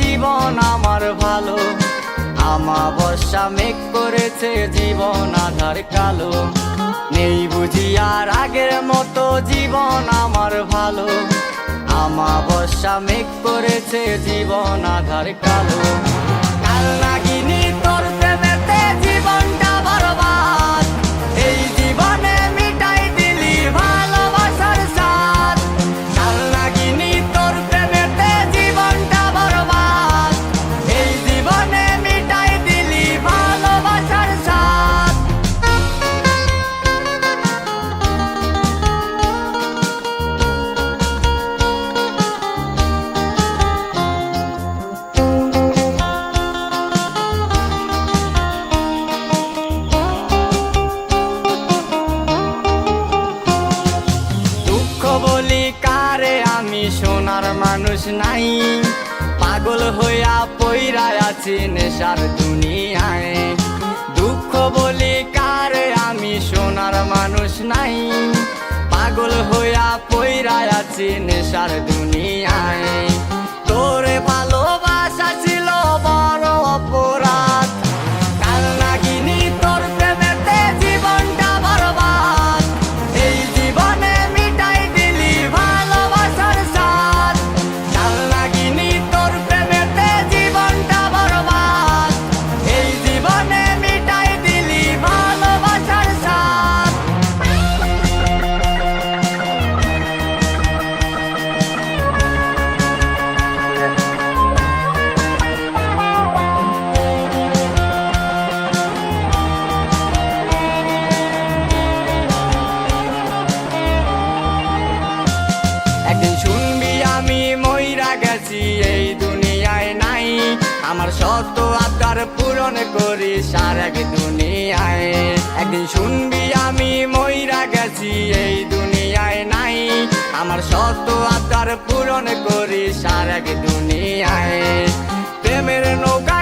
জীবন আমার ভালো, আমাবস্যা মেঘ করেছে জীবন আধার কালো। নেই বুঝি আর আগের মতো জীবন আমার ভালো, আমাবস্যা মেঘ করেছে জীবন আধার কালো। কাল নাগিনী তোর প্রেমেতে জীবনটা বরবাদ, এই জীবনে মিটাই দিলি ভালোবাসার স্বাদ। কাল নাগিনী তোর প্রেমেতে জীবনটা বরবাদ, এই জীবনে মিটাই দিলি ভালোবাসার স্বাদ। বলি কারে আমি সোনার মানুষ নাই, পাগল হইয়া পইরা আছি নেশার দুনিয়ায়। দুঃখ বলি কারে আমি সোনার মানুষ নাই, পাগল হইয়া পইরা আছি নেশার দুনিয়ায়। তোরে ভালোবাসা ছিল বড় অপরাধ, কাল নাগিনী তোর প্রেমেতে জীবনটা বরবাদ, এই জীবনে মিটাই দিলি ভালোবাসার স্বাদ। কাল নাগিনী তোর প্রেমেতে জীবনটা বরবাদ, এই জীবনে মিটাই দিলি ভালোবাসার স্বাদ। একদিন শুনবি আমি মইরা গেছি এই দুনিয়ায় নাই, আমার শত আবদার পূরণ করিস আর এক দুনিয়ায়। একদিন শুনবি আমি মইরা গেছি এই দুনিয়ায় নাই, আমার শত আবদার পূরণ করিস আর এক দুনিয়ায়। প্রেমের নৌকা